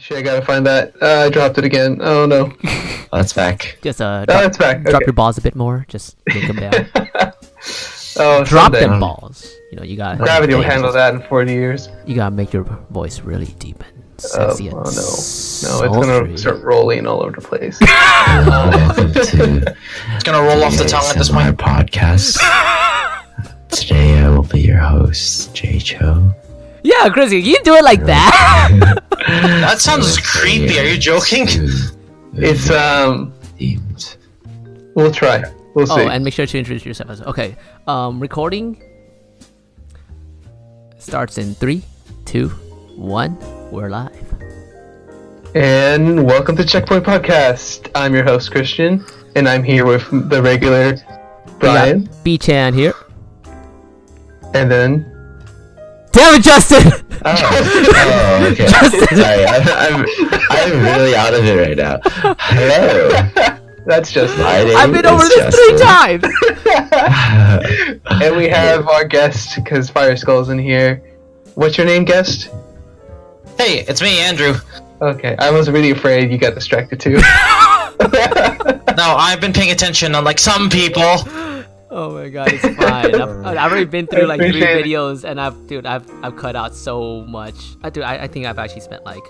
Shit, I gotta find that. I dropped it again. Oh no. Oh, it's back. Just It's back. drop Okay. your balls a bit more. Just make them down. Oh, Drop someday. them balls. You know, you got Gravity will handle that in 40 years. You gotta make your voice really deep and sexy and Oh no. No, it's sultry. gonna start rolling all over the place. Welcome to It's gonna roll off the tongue at this ASMR point. podcast. Today I will be your host, Jay Cho. Yeah, Chrissy, you do it like that. That sounds creepy. Are you joking? It's themed. we'll try. We'll see. Oh, and make sure to introduce yourself as well. Okay. Recording starts in 3, 2, 1. We're live. And welcome to Checkpoint Podcast. I'm your host Christian, and I'm here with the regular Brian, We got B-Chan here. and then Damn it, Justin! Oh, okay. Sorry, I'm really out of it right now. Hello. that's just My name I've been over is this Justin. 3 times! and we have our guest because Fire Skull's in here. What's your name, guest? Hey, it's me, Andrew. Okay, I was really afraid you got distracted too. No, I've been paying attention unlike some people. Oh my god, it's fine. I've already been through like 3 appreciate it. videos, and I've cut out so much. I think I've actually spent like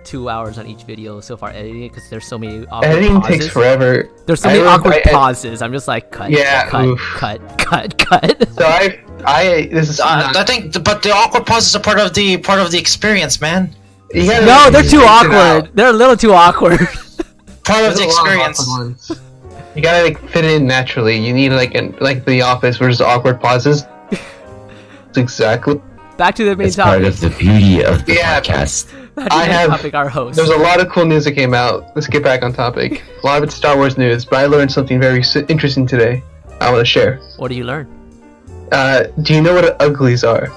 2 hours on each video so far editing it because there's so many awkward Editing pauses. takes forever. There's so many I awkward remember pauses. I'm just like cut, Yeah, cut, oof. cut. So this is not, I think, but the awkward pauses are part of the experience, man. you gotta No, they're too mix it awkward. out. They're a little too awkward. Part of There's the a lot of experience. awkward ones. You gotta like fit it in naturally. You need like The Office, where there's awkward pauses. It's exactly. Back to the main It's part topic. of the beauty of the Yeah. podcast. Back to I the main have- topic. Our host. There's a lot of cool news that came out. Let's get back on topic. A lot of it's Star Wars news, but I learned something very interesting today. I want to share. What do you learn? Do you know what uglies are?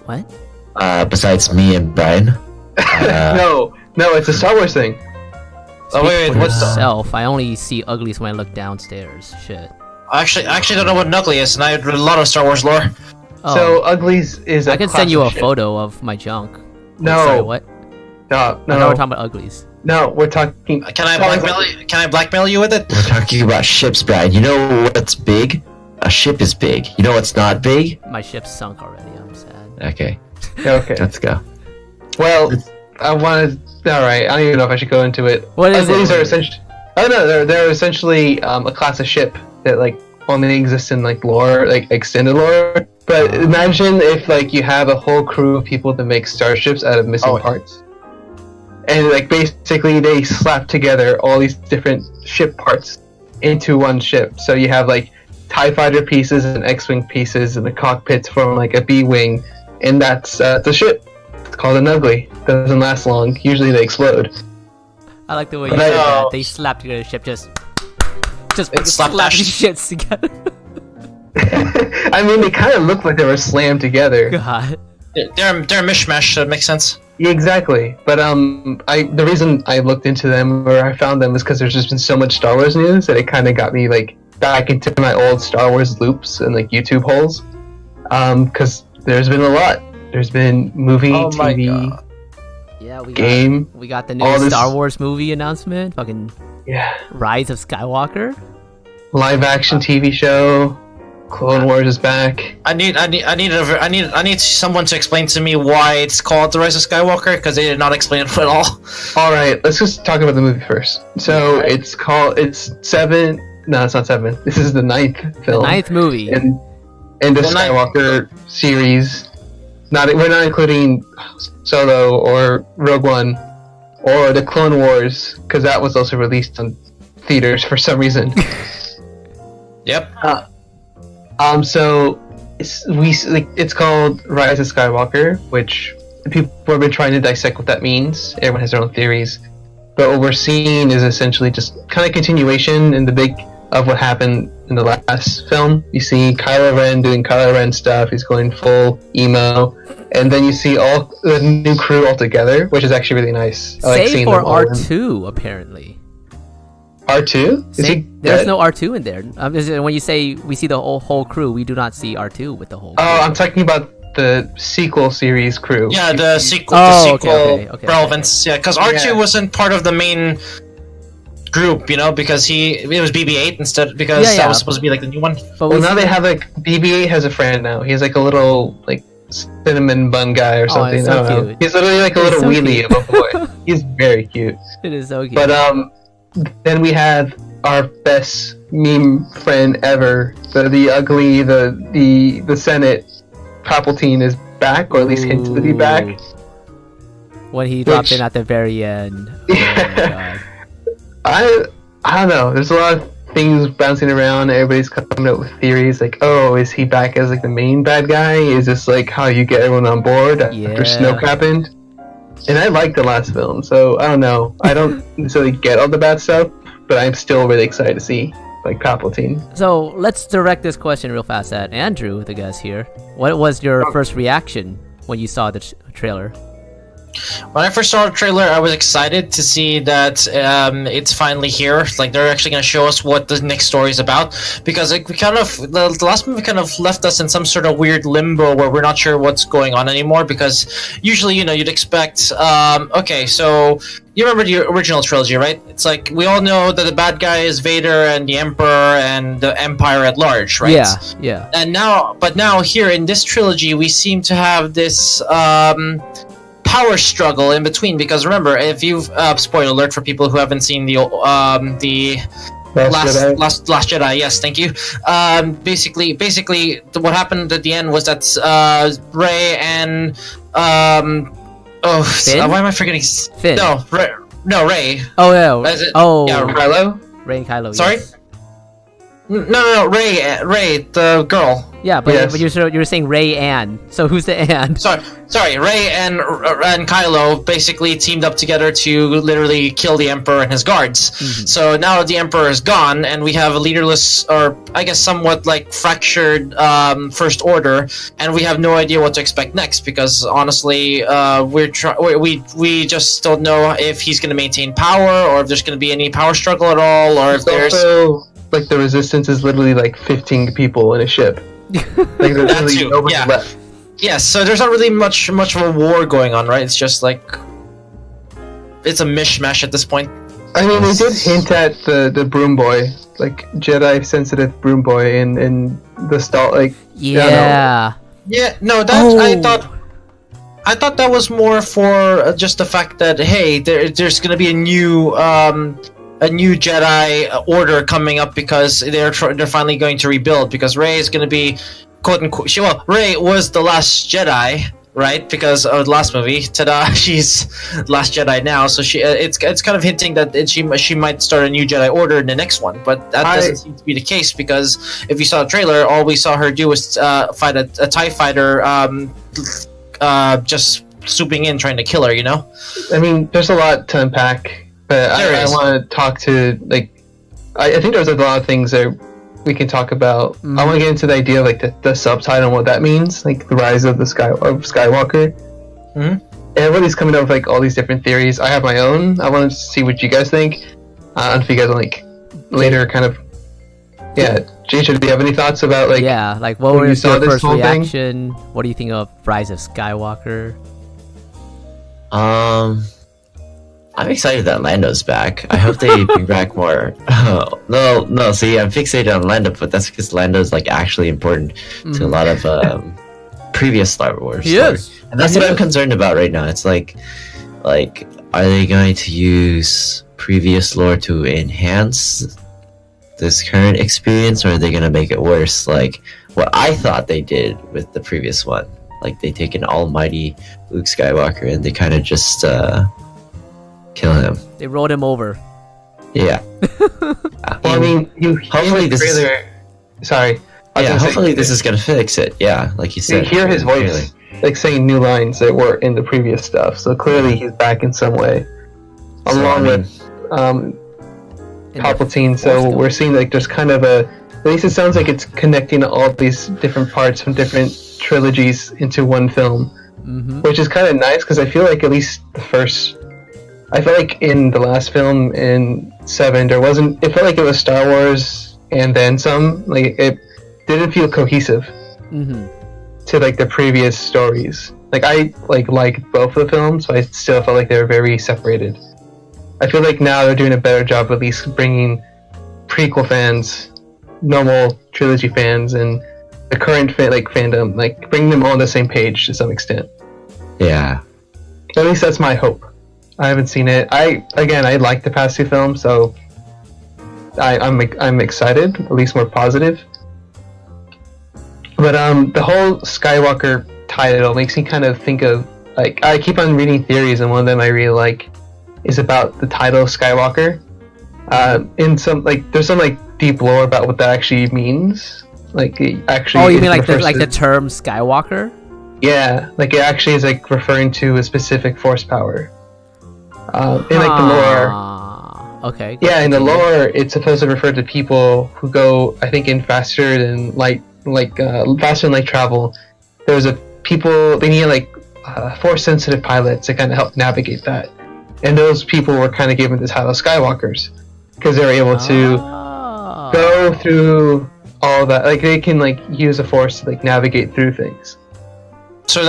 What? Besides me and Brian. No, it's a Star Wars thing. Oh wait, For what's the? yourself? I only see uglies when I look downstairs. Shit. I actually don't know what an ugly is, and I read a lot of Star Wars lore. Oh, So uglies is a I can class send you of a shit. photo of my junk. Wait, No. Sorry, what? No, I know we're no, talking about uglies. no. We're talking. Can I blackmail you? Can I blackmail you with it? We're talking about ships, Brian. You know what's big? A ship is big. You know what's not big? My ship's sunk already. I'm sad. Okay, Okay. let's go. Well, I wanted. All right. I don't even know if I should go into it. What is Uglies it? are essentially. Oh no, they're essentially a class of ship that like only exists in like lore, like extended lore. But imagine if like you have a whole crew of people that make starships out of missing parts, and like basically they slap together all these different ship parts into one ship. So you have like TIE fighter pieces and X-wing pieces, and the cockpits from like a B-wing, and that's the ship. It's called an ugly. Doesn't last long. Usually they explode. I like the way you But said I- that. They slapped together the ship, just It's slap slapdash. these shits together. I mean, they kind of look like they were slammed together. God. They're a mishmash, so it makes sense. Yeah, exactly. But the reason I looked into them or I found them was because there's just been so much Star Wars news that it kind of got me like back into my old Star Wars loops and like YouTube holes. Because there's been a lot. There's been movie, Oh my TV, God. Yeah, game. we got the new all this- Star Wars movie announcement. Fucking Yeah, Rise of Skywalker. live action TV show. Clone Wars is back. I need someone to explain to me why it's called The Rise of Skywalker, because they did not explain it at all. All right, let's just talk about the movie first. So it's 7. No, it's not 7. This is the 9th The film. 9th movie. in the The ninth- Skywalker series. We're not including Solo or Rogue One or the Clone Wars because that was also released on theaters for some reason. Yep. So it's called Rise of Skywalker, which people have been trying to dissect what that means. Everyone has their own theories, but what we're seeing is essentially just kind of continuation in the big of what happened in the last film. You see Kylo Ren doing Kylo Ren stuff. He's going full emo, and then you see all the new crew all together, which is actually really nice. I like Save seeing for them all in- R2, apparently. R2? Is he There's dead? no R2 in there. When you say we see the whole crew, we do not see R2 with the whole crew. Oh, I'm talking about the sequel series crew. Yeah, the sequel. Oh, the sequel okay, relevance. Yeah, because R2 Yeah. wasn't part of the main group, because it was BB-8 instead, because Yeah, that yeah. was supposed to be like the new one. But Well, we now see- they have like BB-8 has a friend now. He's like a little like cinnamon bun guy or something. it's so I don't know. cute. He's literally like a It's little so wheelie cute. of a boy. He's very cute. it is so cute. But then we have our best meme friend ever. The ugly the Senate Palpatine is back, or at least hinted to be back. Ooh. When he dropped Which- in at the very end. Oh my god. I don't know. There's a lot of things bouncing around. Everybody's coming up with theories like, oh, is he back as like the main bad guy? Is this like how you get everyone on board after Yeah. Snoke happened? And I liked the last film, so I don't know. I don't necessarily get all the bad stuff, but I'm still really excited to see like Palpatine. So let's direct this question real fast at Andrew, the guest here. What was your first reaction when you saw the trailer? When I first saw the trailer, I was excited to see that it's finally here. Like, they're actually going to show us what the next story is about, because we kind of the last movie kind of left us in some sort of weird limbo where we're not sure what's going on anymore. Because usually, you'd expect, okay, so you remember the original trilogy, right? It's like we all know that the bad guy is Vader and the Emperor and the Empire at large, right? Yeah. And now here in this trilogy, we seem to have this power struggle in between, because remember, if you've spoiler alert for people who haven't seen the last Jedi, yes, thank you. Basically what happened at the end was that Rey and Finn? why am I forgetting? Finn. No, Rey. Oh yeah. Is it- Oh. yeah, Kylo? Rey and Kylo. Sorry? Yes. No, Rey, the girl. Yeah, but, Yes. but you're saying Rey and. So who's the and? Sorry. Ray and Kylo basically teamed up together to literally kill the Emperor and his guards. Mhm. So now the Emperor is gone, and we have a leaderless, or I guess somewhat like fractured First Order, and we have no idea what to expect next. Because honestly, we just don't know if he's going to maintain power, or if there's going to be any power struggle at all, or if It's there's. also like the Resistance is literally like 15 people in a ship. Like there's That really too, nobody yeah. left. Yes, so there's not really much of a war going on, right? It's just like it's a mishmash at this point. I mean, they did hint at the broom boy, like Jedi sensitive broom boy, in the stall. Like Yeah. Yeah, no, that Oh. I thought that was more for just the fact that hey, there's gonna be a new Jedi order coming up, because they're finally going to rebuild, because Rey is going to be quote unquote. Rey was the last Jedi, right? Because of the last movie, ta-da, she's last Jedi now. So it's kind of hinting that she might start a new Jedi order in the next one, but that doesn't seem to be the case, because if you saw the trailer, all we saw her do was fight a TIE fighter, just swooping in trying to kill her. I mean, there's a lot to unpack. But I want to talk to I think there's a lot of things that we can talk about. Mhm. I want to get into the idea of like the subtitle and what that means, like the rise of Skywalker. Mhm. Everybody's coming up with like all these different theories. I have my own. I want to see what you guys think. I don't know if you guys like later kind of. Yeah, Jason, do you have any thoughts about like? Yeah, like what when you was saw your this first whole thing? reaction? What do you think of Rise of Skywalker? I'm excited that Lando's back. I hope they bring back more. No. See, I'm fixated on Lando, but that's because Lando's like actually important to a lot of previous Star Wars. He lore. is. And that's He what I'm is. concerned about right now. It's like, are they going to use previous lore to enhance this current experience, or are they going to make it worse? Like what I thought they did with the previous one. Like they take an almighty Luke Skywalker and they kind of just kill him. They rolled him over. Yeah. Well, I mean, you Hopefully hear the this is- trailer. Sorry. I was Yeah, gonna say, hopefully this is gonna fix it. Yeah, like you you said. hear his clearly. voice like saying new lines that were in the previous stuff. So clearly he's back in some way, So, along I mean, with In the Palpatine. So Force we're seeing like there's kind of at least it sounds like it's connecting all these different parts from different trilogies into one film, Mm-hmm. which is kind of nice because I feel like at least I felt like in the last film in 7 it felt like it was Star Wars and then some. Like it didn't feel cohesive Mm-hmm. to like the previous stories. Like I liked both of the films, but I still felt like they were very separated. I feel like now they're doing a better job at least bringing prequel fans, normal trilogy fans, and the current fandom, like bringing them all on the same page to some extent. Yeah. At least that's my hope. I haven't seen it. I like the past two films, so I'm excited, at least more positive. But the whole Skywalker title makes me kind of think of, like, I keep on reading theories, and one of them I really like is about the title Skywalker. In some, like, there's some like deep lore about what that actually means. Like, it actually. Oh, you mean like the term Skywalker? Yeah, like it actually is like referring to a specific force power. In like the lore. Okay. Yeah, in the lore, it's supposed to refer to people who go, I think, in faster than light, faster than light travel. There's they need like force sensitive pilots to kind of help navigate that, and those people were kind of given the title Skywalkers because they were able to go through all that. Like they can like use a force to like navigate through things. So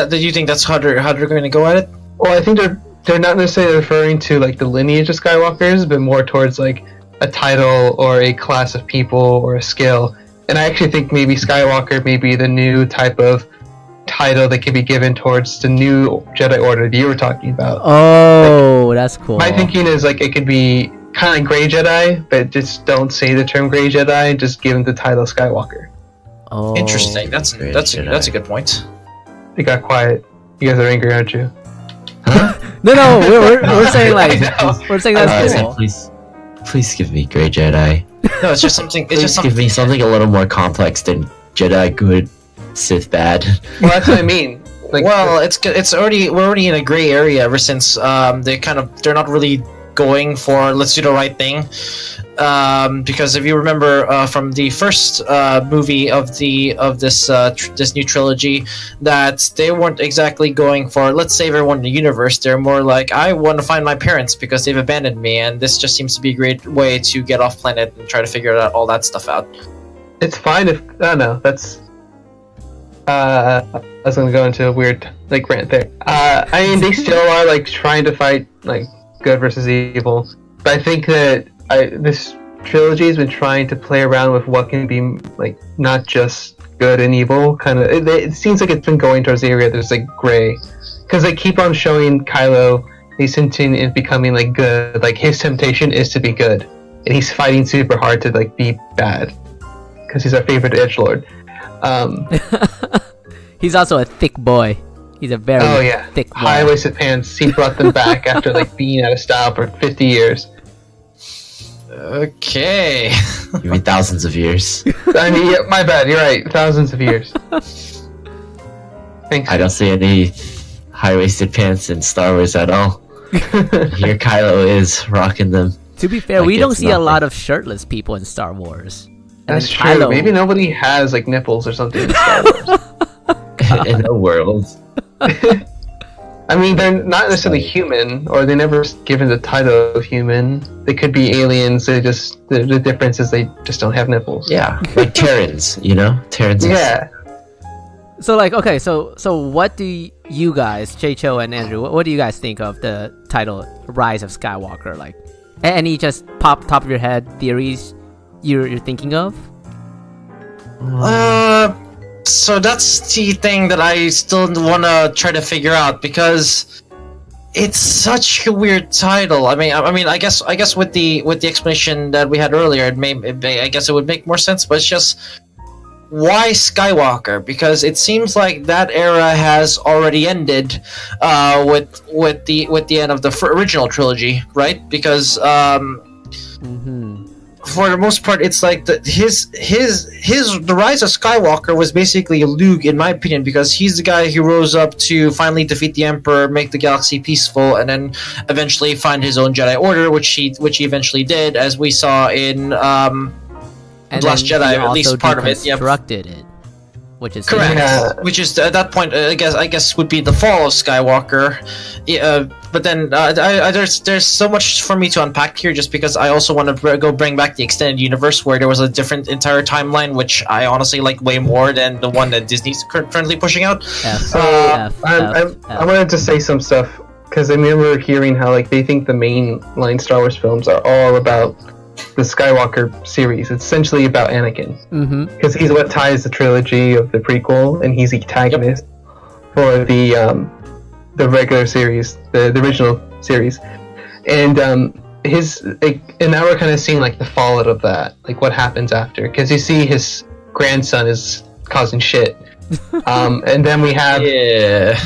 do you think that's how they're going to go at it? Well, I think they're not necessarily referring to like the lineage of Skywalkers, but more towards like a title or a class of people or a skill. And I actually think maybe Skywalker may be the new type of title that can be given towards the new Jedi Order that you were talking about. Oh, like, that's cool. My thinking is like it could be kind of like Grey Jedi, but just don't say the term Grey Jedi, just give them the title Skywalker. Oh, interesting. That's a good point. It got quiet. You guys are angry, aren't you? No, we're saying like we're saying that's cool. Please give me Grey Jedi. No, it's just something. Give me something a little more complex than Jedi good, Sith bad. Well, that's what I mean. Like, we're already in a gray area ever since they're not really going for let's do the right thing, because if you remember from the first movie of this new trilogy, that they weren't exactly going for let's save everyone in the universe. They're more like, I want to find my parents because they've abandoned me, and this just seems to be a great way to get off planet and try to figure out all that stuff out. It's fine if I don't know. That's I was gonna go into a weird like rant there. I mean, they still are like trying to fight like good versus evil, but I think that this trilogy has been trying to play around with what can be like not just good and evil. Kind of, it seems like it's been going towards the area there's like gray, because they keep on showing Kylo he's hinting in becoming like good. Like his temptation is to be good, and he's fighting super hard to like be bad, because he's our favorite edgelord. He's also a thick boy. He's a very thick boy. High-waisted pants. He brought them back after like being out of style for 50 years. Okay. You mean thousands of years? I mean, yeah, my bad. You're right. Thousands of years. Thanks. I don't see any high-waisted pants in Star Wars at all. Here Kylo is rocking them. To be fair, we don't see a lot of shirtless people in Star Wars. That's true. Kylo... Maybe nobody has like nipples or something in Star Wars. In the world. I mean, they're not necessarily human, or they never given the title of human. They could be aliens. They just the difference is they just don't have nipples. Yeah, like Terrans, you know, Terrans. Yeah. So like, okay, so what do you guys, Cho and Andrew, what do you guys think of the title Rise of Skywalker? Like, any just top of your head theories you're thinking of? So that's the thing that I still want to try to figure out, because it's such a weird title. I mean, I guess with the explanation that we had earlier, I guess it would make more sense. But it's just, why Skywalker? Because it seems like that era has already ended with the end of the original trilogy, right? Because for the most part, it's like the rise of Skywalker was basically Luke, in my opinion, because he's the guy who rose up to finally defeat the Emperor, make the galaxy peaceful, and then eventually find his own Jedi Order, which he eventually did, as we saw in Last Jedi, at least part of it. Constructed it. which is Correct. Yeah. Which is at that point, I guess would be the fall of Skywalker. But then there's so much for me to unpack here, just because I also want to go bring back the extended universe where there was a different entire timeline, which I honestly like way more than the one that Disney's currently pushing out. I wanted to say some stuff because I remember hearing how like they think the mainline Star Wars films are all about the Skywalker series. It's essentially about Anakin because he's what ties the trilogy of the prequel, and he's the antagonist for the regular series, the original series, and his and now we're kind of seeing like the fallout of that, like what happens after, because you see his grandson is causing shit. And then we have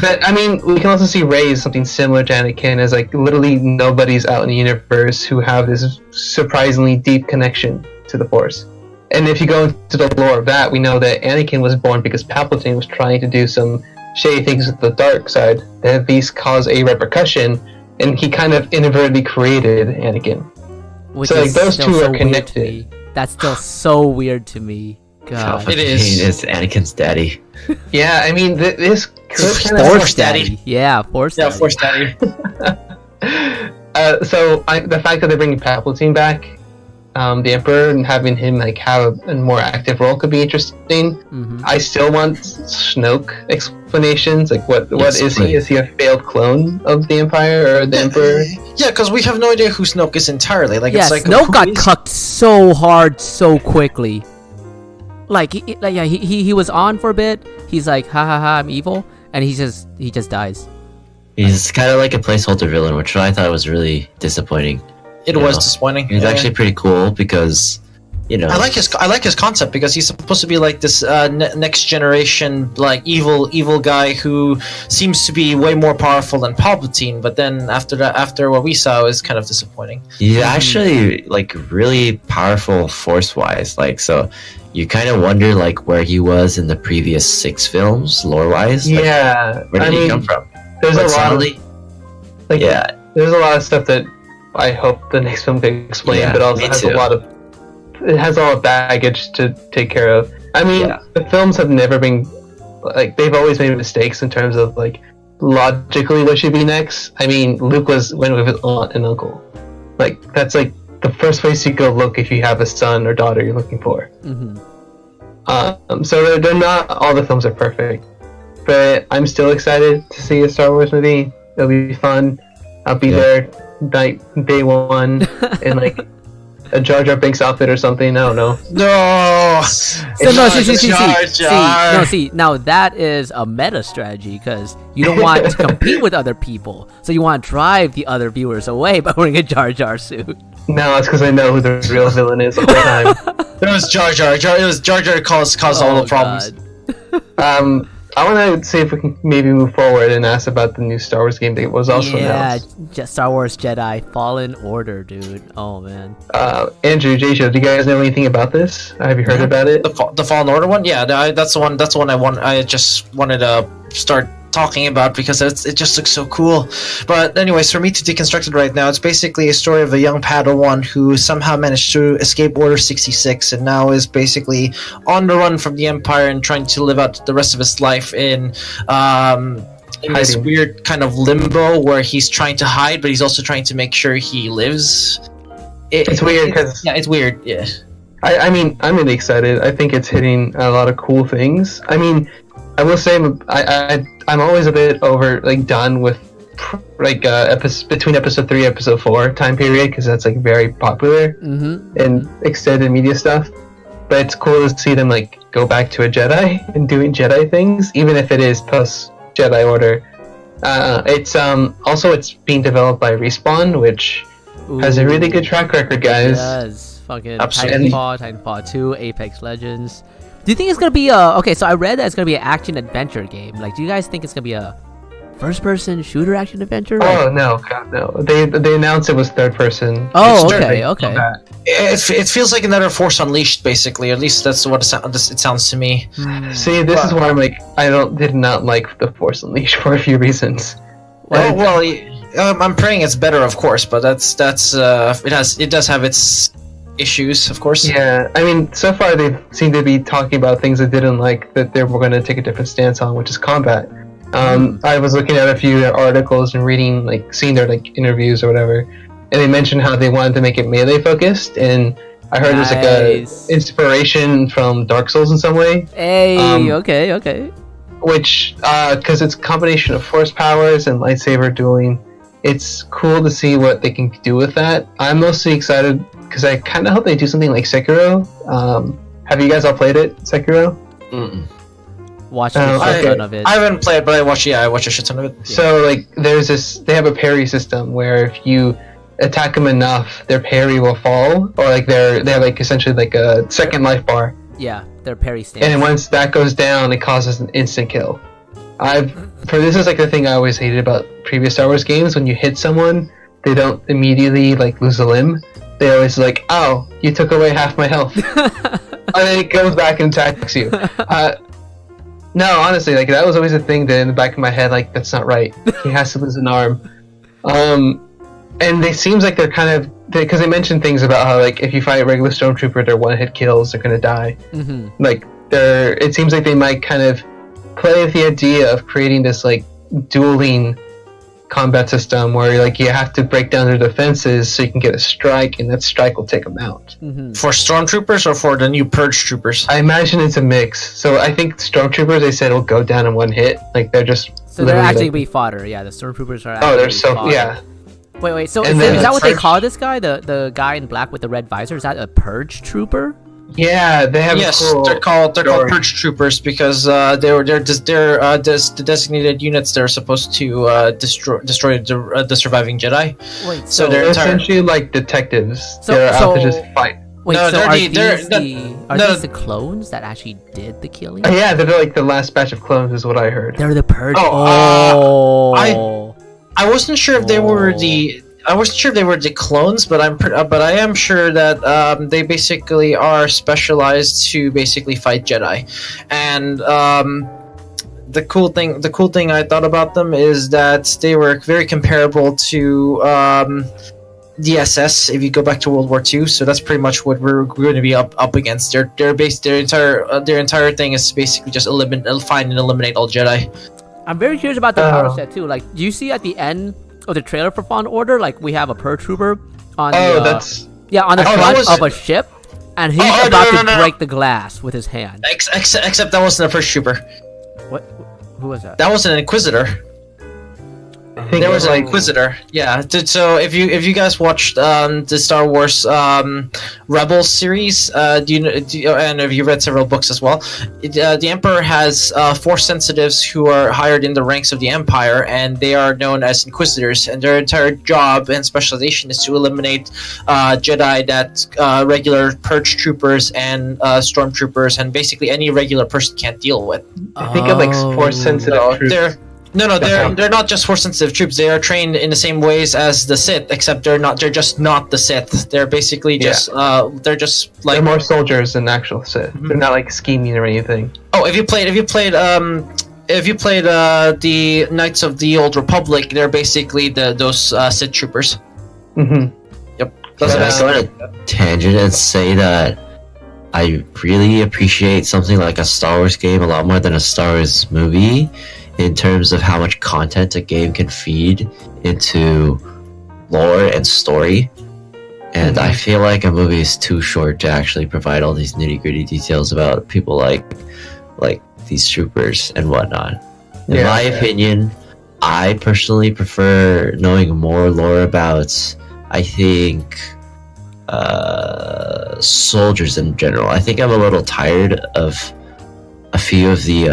but I mean we can also see Rey as something similar to Anakin, as like literally nobody's out in the universe who have this surprisingly deep connection to the Force. And if you go into the lore of that, we know that Anakin was born because Palpatine was trying to do some shady things with the dark side that these cause a repercussion, and he kind of inadvertently created Anakin. Which so like is those still two so are weird to connected. me. That's still so weird to me. God. It is. It's Anakin's daddy. Yeah, I mean this could kind of Force Daddy. Yeah, Force Daddy. Force Daddy. So the fact that they're bringing Palpatine back, the Emperor, and having him like have a more active role could be interesting. I still want Snoke explanations. Like, what is he? Is he a failed clone of the Empire or the Emperor? Yeah, because we have no idea who Snoke is entirely. Like, Yeah, it's like Snoke who got is- cucked so hard so quickly. Like, he was on for a bit. He's like, ha ha ha, I'm evil, and he just dies. He's kind of like a placeholder villain, which I thought was really disappointing. It was disappointing. He's Yeah. actually pretty cool because, you know, I like his concept, because he's supposed to be like this next generation like evil guy who seems to be way more powerful than Palpatine. But then after what we saw, is kind of disappointing. he's actually like really powerful force-wise. Like, so you kind of wonder like where he was in the previous 6 films, lore-wise. Like, Yeah, where did he come from? There's But a lot suddenly- of like, yeah, there's a lot of stuff that I hope the next film can explain, Yeah, but also me has too. a lot of baggage to take care of. I mean, Yeah. the films have never been like, they've always made mistakes in terms of like logically what should be next. I mean, Luke went with his aunt and uncle. Like, that's like the first place you go look if you have a son or daughter you're looking for. So they're not all the films are perfect, but I'm still excited to see a Star Wars movie. It'll be fun. I'll be there day one in like a Jar Jar Binks outfit or something. I don't know. No. So no, Jar Jar. see, now that is a meta strategy, because you don't want to compete with other people, so you want to drive the other viewers away by wearing a Jar Jar suit. No, it's because I know who the real villain is the whole time. It was Jar Jar. It was Jar Jar caused all the problems. God. I want to see if we can maybe move forward and ask about the new Star Wars game that was also announced. Star Wars Jedi Fallen Order, dude. Oh man. Andrew, J-Show, do you guys know anything about this? Have you heard about it? The Fallen Order one, yeah, that's the one. That's the one I just wanted to start talking about, because it just looks so cool. But anyways, for me to deconstruct it right now, it's basically a story of a young Padawan who somehow managed to escape Order 66 and now is basically on the run from the Empire and trying to live out the rest of his life in this weird kind of limbo where he's trying to hide, but he's also trying to make sure he lives. It's weird because it's weird. Yeah. I mean, I'm really excited. I think it's hitting a lot of cool things. I mean, I will say I'm always a bit done with between episode 3 and episode 4 time period, because that's like very popular in extended media stuff. But it's cool to see them like go back to a Jedi and doing Jedi things, even if it is post Jedi Order. It's being developed by Respawn, which has a really good track record, guys. It does. Fucking Absolutely. Titanfall 2, Apex Legends. Do you think it's gonna be okay, so I read that it's gonna be an action adventure game. Like, do you guys think it's gonna be a first-person shooter action adventure? Oh no, God no! They announced it was third person. Oh, It's okay, Like, okay. It feels like another Force Unleashed, basically. At least that's what it sounds to me. See, this is why I'm like, did not like the Force Unleashed for a few reasons. I'm praying it's better, of course, but it does have its issues, of course. Yeah, I mean, so far they seem to be talking about things they didn't like that they were going to take a different stance on, which is combat. I was looking at a few articles and reading, like, seeing their like interviews or whatever, and they mentioned how they wanted to make it melee focused, and I heard there's like a inspiration from Dark Souls in some way. Hey, okay. Which, because it's a combination of force powers and lightsaber dueling, it's cool to see what they can do with that. I'm mostly excited because I kind of hope they do something like Sekiro. Have you guys all played it, Sekiro? Watched a shit ton of it. I haven't played, but I watched a shit ton of it. So like, they have a parry system where if you attack them enough, their parry will fall, or like they have like essentially like a second life bar. Yeah, their parry stance. And once that goes down, it causes an instant kill. This is like the thing I always hated about previous Star Wars games. When you hit someone, they don't immediately like lose a limb. They always like, oh, you took away half my health, and then it goes back and attacks you. No, honestly, like that was always a thing that in the back of my head, like that's not right. He has to lose an arm. And it seems like they're kind of, because they mentioned things about how like if you fight a regular stormtrooper, they're one-hit kills, they're gonna die. Mm-hmm. Like it seems like they might kind of play with the idea of creating this like dueling combat system where like you have to break down their defenses so you can get a strike, and that strike will take them out. Mm-hmm. For stormtroopers or for the new purge troopers? I imagine it's a mix. So I think stormtroopers, they said, will go down in one hit. Like they're just so they're actually be fodder. Yeah, the stormtroopers are. Oh, they're so fodder. yeah. Wait. So And is then that what they purge- call this guy? The guy in black with the red visor? Is that a purge trooper? Yeah, they have. Yes, a cool they're called story. purge troopers because they're the designated units that are supposed to destroy the surviving Jedi. Wait, So They're they're entire- essentially like detectives. So- They're out to so- just fight. wait. No, So they're are the- these they're- these the clones that actually did the killing? Yeah, they're like the last batch of clones, is what I heard. They're the purge. Oh, I wasn't sure if they were the clones, but I am sure that they basically are specialized to basically fight Jedi, and the cool thing I thought about them is that they were very comparable to the SS if you go back to World War II. So that's pretty much what we're going to be up against. Their entire thing is basically just find and eliminate all Jedi. I'm very curious about the power set too. Like, do you see at the end of the trailer for Fallen Order, like we have a purge trooper on oh, the that's on the that front was- of a ship, and he's Oh, about no. to break the glass with his hand. Except that wasn't a Purge trooper. What? Who was that? That was an Inquisitor. I think There was an like Inquisitor. Yeah. So if you guys watched the Star Wars Rebels series, and if you read several books as well, the Emperor has Force sensitives who are hired in the ranks of the Empire, and they are known as Inquisitors. And their entire job and specialization is to eliminate Jedi that regular Purge troopers and stormtroopers and basically any regular person can't deal with. I think of like force sensitive No, troops. they're not just force sensitive troops. They are trained in the same ways as the Sith, except they're just not the Sith. They're basically just they're just like They're more soldiers than actual Sith. They're not like scheming or anything. oh, if you played the Knights of the Old Republic, they're basically those Sith troopers. Mm-hmm. Yep. Can I go on a tangent and say that I really appreciate something like a Star Wars game a lot more than a Star Wars movie in terms of how much content a game can feed into lore and story. And I feel like a movie is too short to actually provide all these nitty-gritty details about people like these troopers and whatnot. In my opinion, I personally prefer knowing more lore about, I think, soldiers in general. I think I'm a little tired of a few of the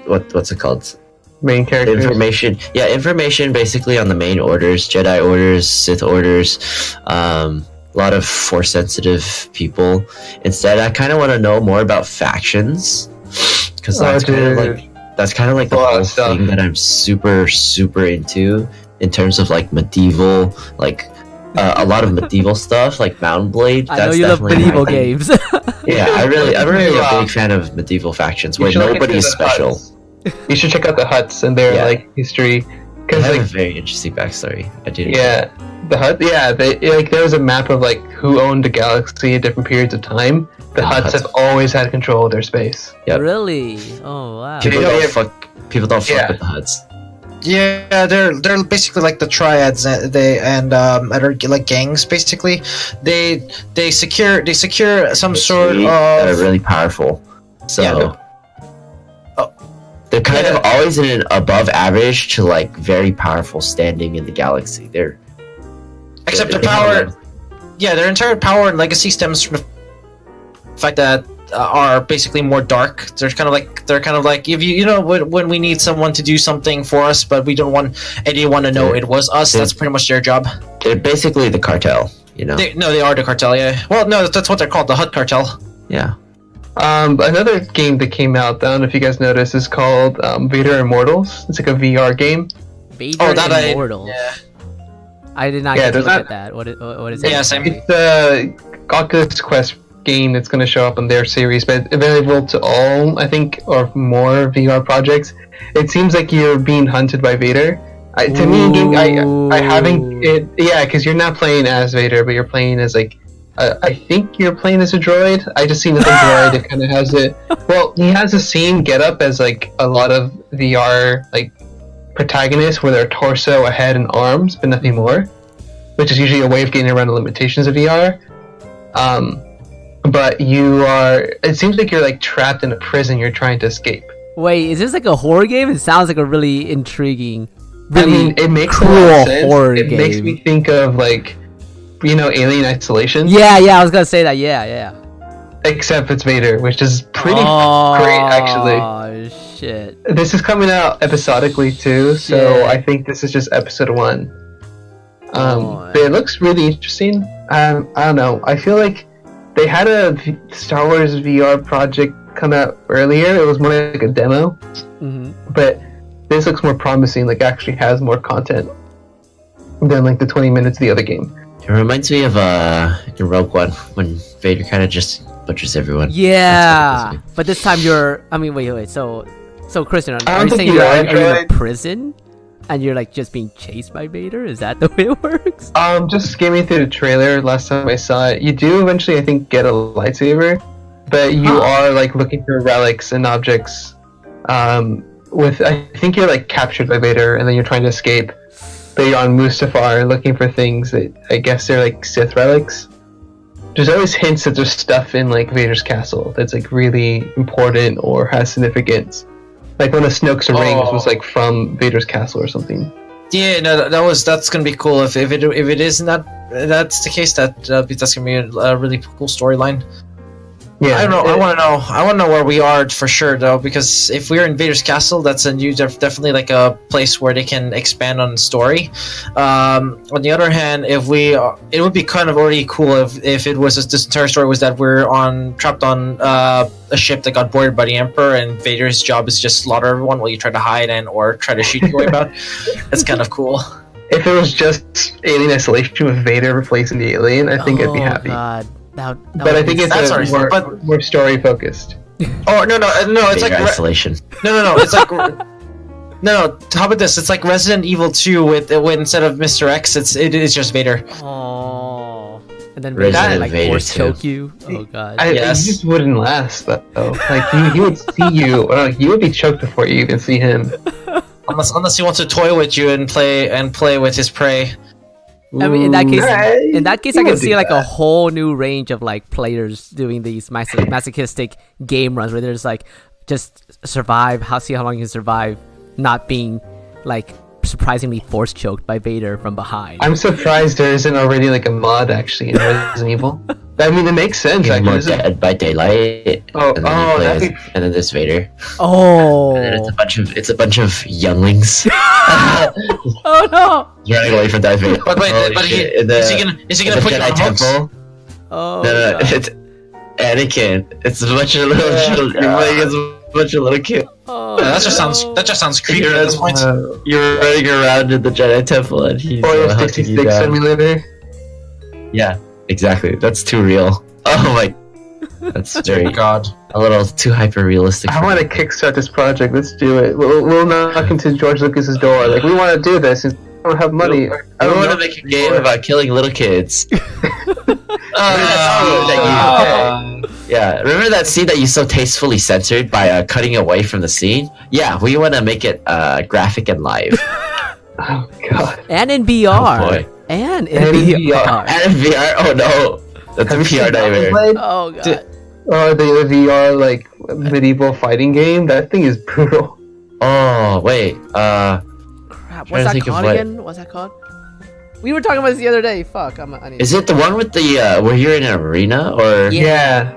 what's it called? Main characters. Information basically on the main orders, Jedi orders, Sith orders, a lot of force sensitive people. Instead, I kind of want to know more about factions, because that's kind of like the whole thing that I'm super into in terms of like medieval, like a lot of medieval stuff, like Mount Blade. I know you love medieval games. Yeah, I'm really a big fan of medieval factions where nobody is special. You should check out the huts and their like history. They Because have a like very interesting backstory. I didn't. yeah, the hut. Yeah, like there was a map of like who owned the galaxy at different periods of time. The And Hutts have always had control of their space. Yep. Really? Oh wow. People Yeah. don't fuck. People don't fuck Yeah. with the Huts. Yeah, they're basically like the triads. Other like gangs. Basically, they secure some sort They're of. really powerful. So Yeah, they're kind Yeah. of always in an above average to like very powerful standing in the galaxy. They're Except they their have power. Yeah, their entire power and legacy stems from the fact that are basically more dark. They're kind of like if you know when we need someone to do something for us, but we don't want anyone to know it was us. That's pretty much their job. They're basically the cartel. You know. They are the cartel. Yeah. Well, no, that's what they're called, the Hut Cartel. Yeah. Another game that came out, I don't know if you guys noticed, is called Vader Immortals. It's like a VR game. Vader Oh, that Immortals. Yeah. I did not Yeah, get to there's look that- at that. What is it? Yeah, same. It's a Oculus Quest game that's going to show up on their series, but available to all, I think, or more VR projects. It seems like you're being hunted by Vader. To me, I haven't. Yeah, because you're not playing as Vader, but you're playing as like. I think you're playing as a droid. I just seen the droid. It kind of has it. Well, he has the same getup as like a lot of VR like protagonists, where they're torso, a head, and arms, but nothing more. Which is usually a way of getting around the limitations of VR. But you are. It seems like you're like trapped in a prison. You're trying to escape. Wait, is this like a horror game? It sounds like a really intriguing, I really mean, it makes cool a lot of sense. horror It makes game. me think of like, Alien Isolation. Yeah, I was gonna say that. Yeah. Except it's Vader, which is pretty Oh, great actually. Oh shit. This is coming out episodically too, so Yeah. I think this is just episode 1. Oh, But it looks really interesting. I don't know. I feel like they had a Star Wars VR project come out earlier. It was more like a demo, hmm but this looks more promising. Like actually has more content than like the 20 minutes of the other game. It reminds me of in Rogue One when Vader kind of just butchers everyone. Yeah, That's but this time you're. I mean, wait. So Christian, I are don't you think saying you you're are, are you in a droid. prison and you're like just being chased by Vader? Is that the way it works? Just skimming through the trailer last time I saw it, you do eventually, I think, get a lightsaber, but you Huh. are like looking for relics and objects. I think you're like captured by Vader, and then you're trying to escape. But you're on Mustafar looking for things that I guess they're like Sith relics. There's always hints that there's stuff in like Vader's castle that's like really important or has significance. Like one of Snoke's rings was like from Vader's castle or something. Yeah, no, that's gonna be cool. If it isn't that's the case, that's gonna be a really cool storyline. Yeah, I don't know. I want to know where we are for sure, though, because if we're in Vader's castle, that's a new, definitely like a place where they can expand on the story. On the other hand, it would be kind of already cool if it was this entire story was that we're trapped on a ship that got boarded by the Emperor, and Vader's job is just slaughter everyone while you try to hide or try to shoot your way about. That's kind of cool. If it was just Alien Isolation with Vader replacing the alien, I think I'd be happy. God. That But I think That's it's already more, fun, more story focused. Oh no, it's Vader like isolation. No, it's like no. How about this? It's like Resident Evil 2 with instead of Mr. X, it is just Vader. Oh. And then Resident Vader like Vader force too. choke you. Oh god. Yes. He just wouldn't last though. Like he would see you, or like you would be choked before you even see him. Unless he wants to toy with you and play with his prey. I mean, in that case, He I can would see do like a that. whole new range of like players doing these masochistic game runs where there's like just see how long you can survive, not being like surprisingly force choked by Vader from behind. I'm surprised there isn't already like a mod actually in Resident Evil. I mean, it makes sense. More This is- Dead by Daylight. Oh, and then you play that'd as- be- and then there's Vader. Oh. And then it's a bunch of younglings Oh no. running away from Darth Vader. But wait, Holy but shit. is he gonna in put the you on Jedi hooks? Temple? Oh. No, God. it's Anakin. It's a bunch of little children. You're playing as a bunch of little kids. Oh, That just no. sounds creepy at this point. You're running around in the Jedi Temple and he's Oil hunting you 66 down. simulator. Yeah, exactly. That's too real. Oh my That's very God. a little too hyper realistic. I want to kickstart this project. Let's do it. We'll knock into George Lucas's door. Like, we want to do this. And I don't have money. I want to make a game about killing little kids. Yeah, remember that scene that you so tastefully censored by cutting away from the scene? Yeah, we want to make it graphic and live. Oh god. And in VR. Oh, boy. And in And in VR. And in VR, oh no, that's a VR nightmare. Oh god. Oh, the VR like medieval fighting game. That thing is brutal. Oh wait, Crap. Trying What's to that think of called what- again? What's that called? We were talking about this the other day. Fuck. I need is it the one with the where you're in an arena or Yeah.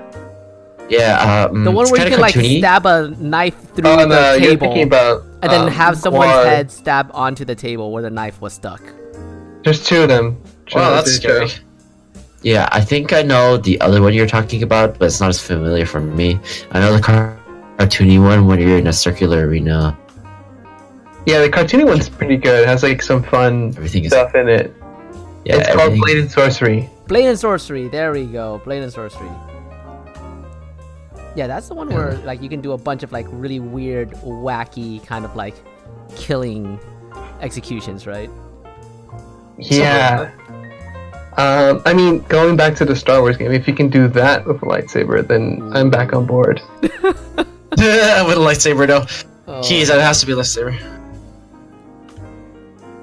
The one it's where you kinda can like cartoony? stab a knife through Oh the no, you're table thinking about. and then have someone's War. head stab onto the table where the knife was stuck. There's two of them. Wow, that's scary. Yeah, I think I know the other one you're talking about, but it's not as familiar for me. I know the cartoony one when you're in a circular arena. Yeah, the cartoony one's pretty good. It has like some fun Everything is stuff in it. yeah. It's called everything- Blade and Sorcery. Blade and Sorcery. There we go. Blade and Sorcery. Yeah, that's the one where like you can do a bunch of like really weird, wacky kind of like killing executions, right? Yeah. I mean, going back to the Star Wars game, if you can do that with a lightsaber, then I'm back on board. With a lightsaber, though. Oh. Jeez, that has to be a lightsaber.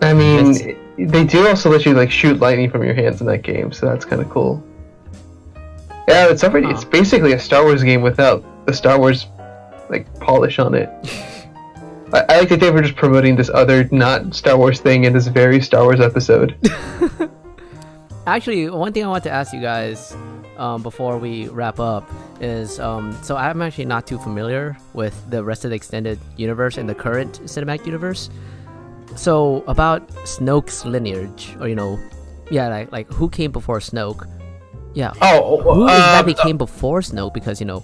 I mean, they do also let you like shoot lightning from your hands in that game, so that's kind of cool. Yeah, it's already. It's basically a Star Wars game without the Star Wars like polish on it. I like that they were just promoting this other not Star Wars thing in this very Star Wars episode. Actually, one thing I want to ask you guys before we wrap up is so I'm actually not too familiar with the rest of the extended universe and the current cinematic universe. So about Snoke's lineage, or like who came before Snoke? Yeah. Who exactly came before Snoke? Because well,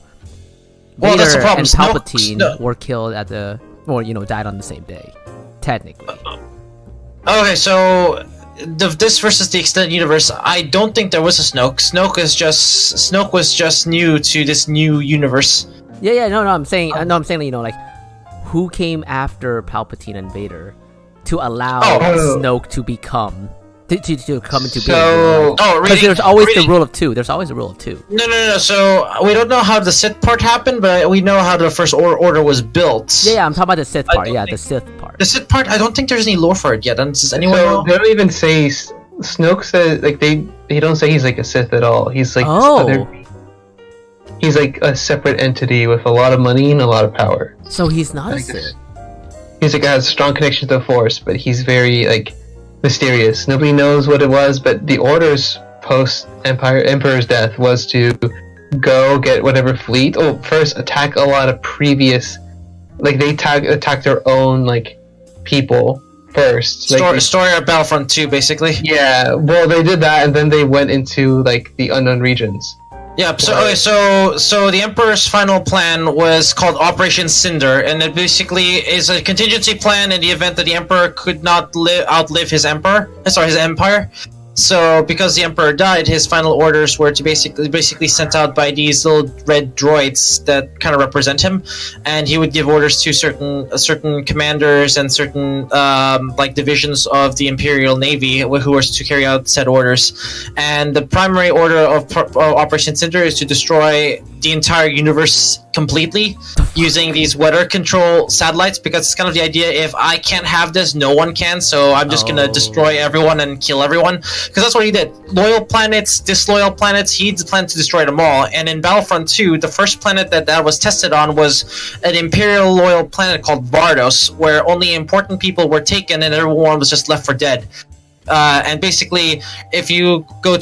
Vader that's the problem. and Palpatine Snoke- were killed at the, or died on the same day, technically. Okay, so this versus the extended universe, I don't think there was a Snoke. Snoke was just new to this new universe. Yeah. No, I'm saying, like, who came after Palpatine and Vader to allow Snoke to become to come into being? So, Because there's always the rule of two. There's always a rule of two. No. So we don't know how the Sith part happened, but we know how the First Order was built. Yeah, I'm talking about the Sith part. don't Yeah, think- the Sith part. The Sith part, I don't think there's any lore for it yet. Does anyone so know? they don't even say Snoke says like they don't say he's like a Sith at all. He's like he's like a separate entity with a lot of money and a lot of power. So he's not a Like Sith. He's like has a strong connection to the Force, but he's very like mysterious. Nobody knows what it was, but the Order's post Emperor's death was to go get whatever fleet. Oh, first attack a lot of previous, like they attack their own like people first. Like, Story of Battlefront 2, basically. yeah, well they did that, and then they went into like the unknown regions. Yeah, so the Emperor's final plan was called Operation Cinder, and it basically is a contingency plan in the event that the Emperor could not outlive his empire. So, because the Emperor died, his final orders were to basically sent out by these little red droids that kind of represent him, and he would give orders to certain commanders and certain like divisions of the Imperial Navy who were to carry out said orders. And the primary order of Operation Cinder is to destroy the entire universe completely using these weather control satellites, because it's kind of the idea: if I can't have this, no one can. So I'm just gonna destroy everyone and kill everyone. Because that's what he did. Loyal planets, disloyal planets, he planned to destroy them all. And in Battlefront 2, the first planet that was tested on was an Imperial loyal planet called Vardos, where only important people were taken and everyone was just left for dead. And basically, if you go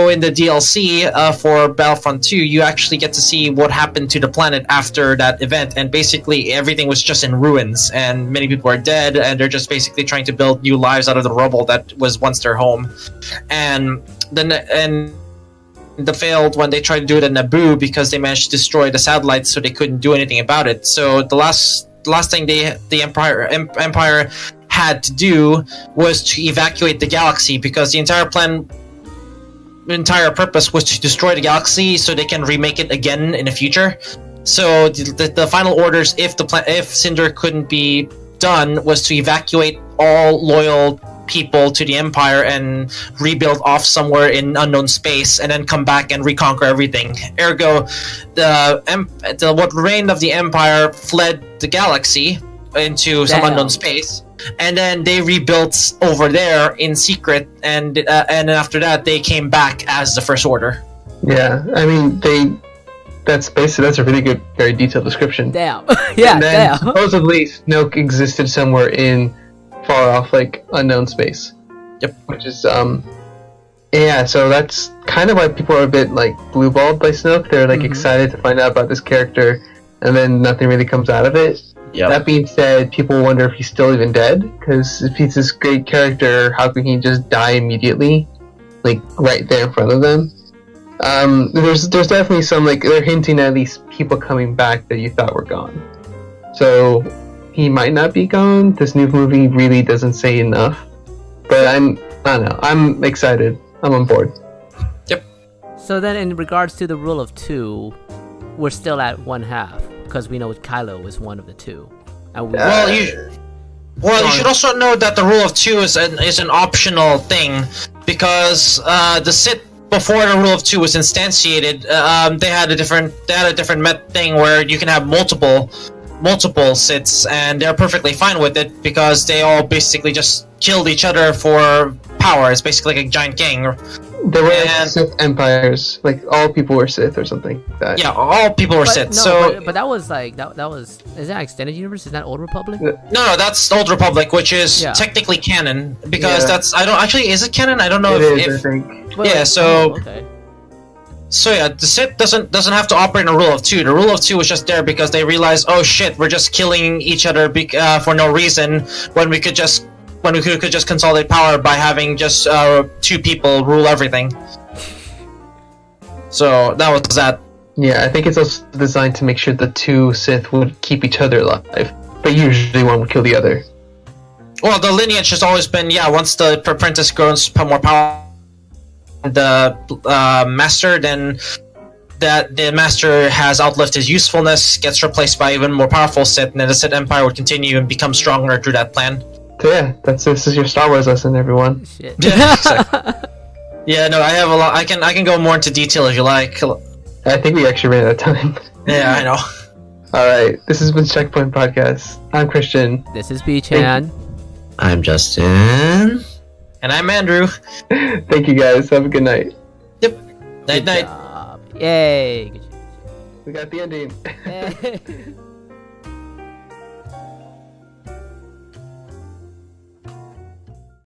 in the DLC for Battlefront 2, you actually get to see what happened to the planet after that event. And basically, everything was just in ruins, and many people are dead, and they're just basically trying to build new lives out of the rubble that was once their home. And the failed when they tried to do it at Naboo, because they managed to destroy the satellites, so they couldn't do anything about it. So the last thing the Empire had to do was to evacuate the galaxy, because the entire plan entire purpose was to destroy the galaxy so they can remake it again in the future. So the final orders, if Cinder couldn't be done, was to evacuate all loyal people to the Empire and rebuild off somewhere in unknown space, and then come back and reconquer everything. Ergo, what remained of the Empire fled the galaxy into some unknown space, and then they rebuilt over there in secret, and then after that they came back as the First Order. Yeah, I mean that's a really good, very detailed description. Damn. Yeah, and then damn. supposedly Snoke existed somewhere in far off, like, unknown space. Yep. Which is yeah, so that's kind of why people are a bit like blue-balled by Snoke. They're like excited to find out about this character, and then nothing really comes out of it. Yep. That being said, people wonder if he's still even dead, because if he's this great character, how can he just die immediately, like right there in front of them? There's definitely some, like, they're hinting at these people coming back that you thought were gone. So he might not be gone. This new movie really doesn't say enough, but I don't know. I'm excited. I'm on board. Yep. So then, in regards to the rule of two, we're still at 1/2 because we know Kylo is one of the two. And you should also know that the rule of two is an optional thing, because the Sith, before the rule of two was instantiated, they had a different thing where you can have multiple Siths, and they're perfectly fine with it because they all basically just killed each other for power. It's basically like a giant gang. There were Sith empires, like all people were Sith or something like that. Yeah, all people were Sith. But that was like that was, is that extended universe? Is that Old Republic? No, that's Old Republic, which is technically canon, because is it canon? I don't know if I think. Well, yeah, so okay. So yeah, the Sith doesn't have to operate in a rule of two. The rule of two was just there because they realized, oh shit, we're just killing each other for no reason, when we could just consolidate power by having just two people rule everything. So that was that. Yeah, I think it's also designed to make sure the two Sith would keep each other alive, but usually one would kill the other. Well, the lineage has always been, once the apprentice grows more power, the master, then that the master has outlived his usefulness, gets replaced by even more powerful Sith, and then the Sith Empire would continue and become stronger through that plan. So yeah, this is your Star Wars lesson, everyone. Shit. Yeah, no, I have a lot. I can go more into detail if you like. I think we actually ran out of time. Yeah, I know. Alright, this has been Checkpoint Podcast. I'm Christian. This is B-Chan. I'm Justin. And I'm Andrew. Thank you guys. Have a good night. Yep. Night night. Yay. We got the ending. Yay.